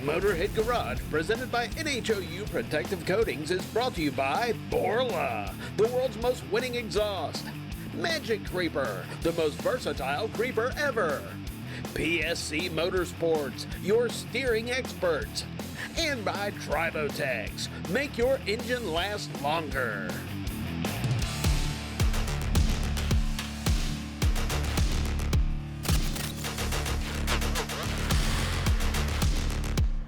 Motorhead Garage, presented by NHOU Protective Coatings, is brought to you by Borla, the world's most winning exhaust. Magic Creeper, the most versatile creeper ever. PSC Motorsports, your steering experts. And by Tribotex, make your engine last longer.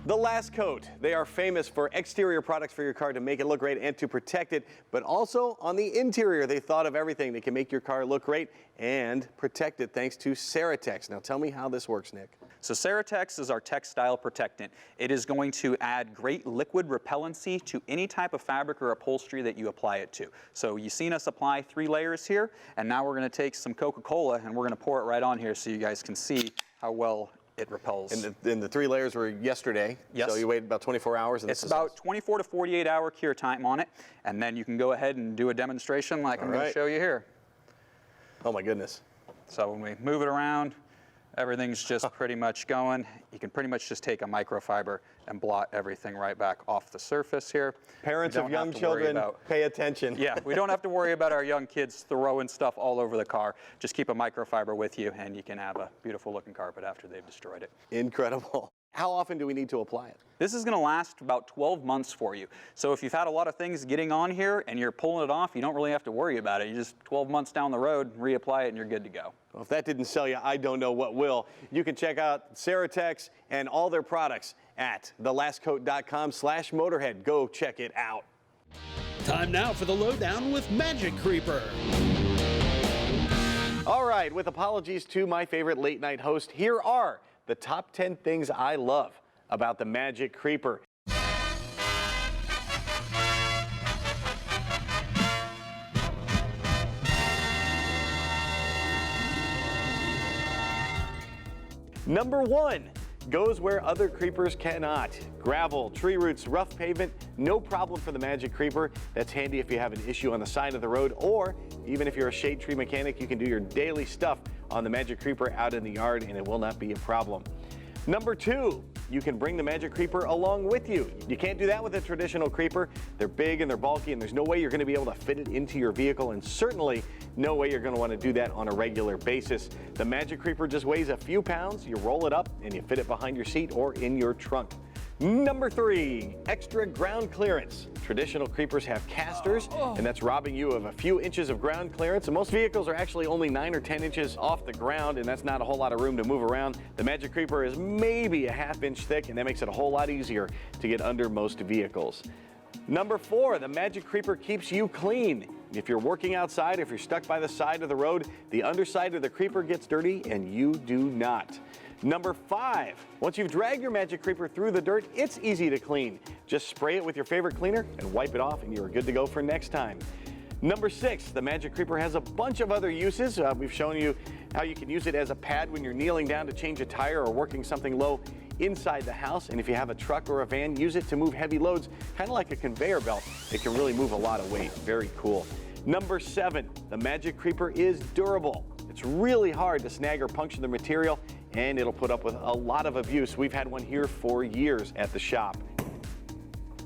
The Last Coat. They are famous for exterior products for your car to make it look great and to protect it, but also on the interior. They thought of everything that can make your car look great and protect it thanks to Ceratex. Now tell me how this works, Nick. So Ceratex is our textile protectant. It is going to add great liquid repellency to any type of fabric or upholstery that you apply it to. So you've seen us apply 3 layers here, and now we're going to take some Coca-Cola and we're going to pour it right on here so you guys can see how well it repels. And the 3 layers were yesterday. Yes. So you waited about 24 hours. And it's about 24 to 48 hour cure time on it, and then you can go ahead and do a demonstration like I'm going to show you here. Oh my goodness. So when we move it around, everything's just pretty much going. You can pretty much just take a microfiber and blot everything right back off the surface here. Parents of young children, pay attention. Yeah, we don't have to worry about our young kids throwing stuff all over the car. Just keep a microfiber with you and you can have a beautiful looking carpet after they've destroyed it. Incredible. How often do we need to apply it? This is going to last about 12 months for you. So if you've had a lot of things getting on here and you're pulling it off, you don't really have to worry about it. You just 12 months down the road, reapply it and you're good to go. Well, if that didn't sell you, I don't know what will. You can check out Ceratex and all their products at thelastcoat.com/Motorhead. Go check it out. Time now for the lowdown with Magic Creeper. All right, with apologies to my favorite late night host, here are the top 10 things I love about the Magic Creeper. Number 1, goes where other creepers cannot. Gravel, tree roots, rough pavement, no problem for the Magic Creeper. That's handy if you have an issue on the side of the road, or even if you're a shade tree mechanic, you can do your daily stuff on the Magic Creeper out in the yard and it will not be a problem. Number 2, you can bring the Magic Creeper along with you. You can't do that with a traditional creeper. They're big and they're bulky and there's no way you're going to be able to fit it into your vehicle, and certainly no way you're going to want to do that on a regular basis. The Magic Creeper just weighs a few pounds. You roll it up and you fit it behind your seat or in your trunk. Number 3, extra ground clearance. Traditional creepers have casters, and that's robbing you of a few inches of ground clearance. And most vehicles are actually only 9 or 10 inches off the ground, and that's not a whole lot of room to move around. The Magic Creeper is maybe a ½ inch thick, and that makes it a whole lot easier to get under most vehicles. Number 4, the Magic Creeper keeps you clean. If you're working outside, if you're stuck by the side of the road, the underside of the creeper gets dirty and you do not. Number 5, once you've dragged your Magic Creeper through the dirt, it's easy to clean. Just spray it with your favorite cleaner and wipe it off and you're good to go for next time. Number 6, the Magic Creeper has a bunch of other uses. We've shown you how you can use it as a pad when you're kneeling down to change a tire or working something low inside the house. And if you have a truck or a van, use it to move heavy loads, kind of like a conveyor belt. It can really move a lot of weight. Very cool. Number 7, the Magic Creeper is durable. It's really hard to snag or puncture the material, and it'll put up with a lot of abuse. We've had one here for years at the shop.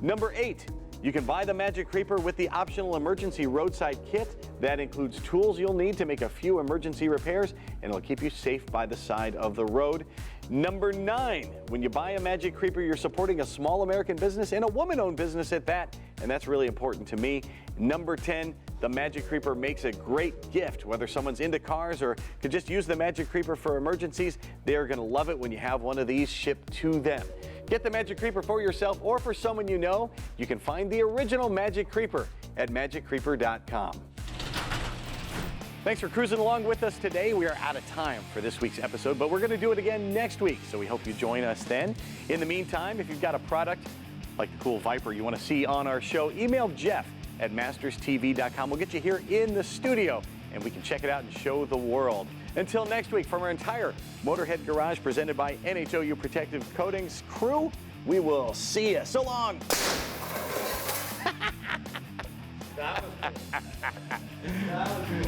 Number 8, you can buy the Magic Creeper with the optional emergency roadside kit. That includes tools you'll need to make a few emergency repairs, and it'll keep you safe by the side of the road. Number 9, when you buy a Magic Creeper, you're supporting a small American business and a woman-owned business at that, and that's really important to me. Number 10, the Magic Creeper makes a great gift. Whether someone's into cars or could just use the Magic Creeper for emergencies, they're going to love it when you have one of these shipped to them. Get the Magic Creeper for yourself or for someone you know. You can find the original Magic Creeper at magiccreeper.com. Thanks for cruising along with us today. We are out of time for this week's episode, but we're going to do it again next week, so we hope you join us then. In the meantime, if you've got a product like the cool Viper you want to see on our show, email Jeff at masterstv.com. We'll get you here in the studio, and we can check it out and show the world. Until next week, from our entire Motorhead Garage presented by NHOU Protective Coatings crew, we will see you. So long. That was good. That was good.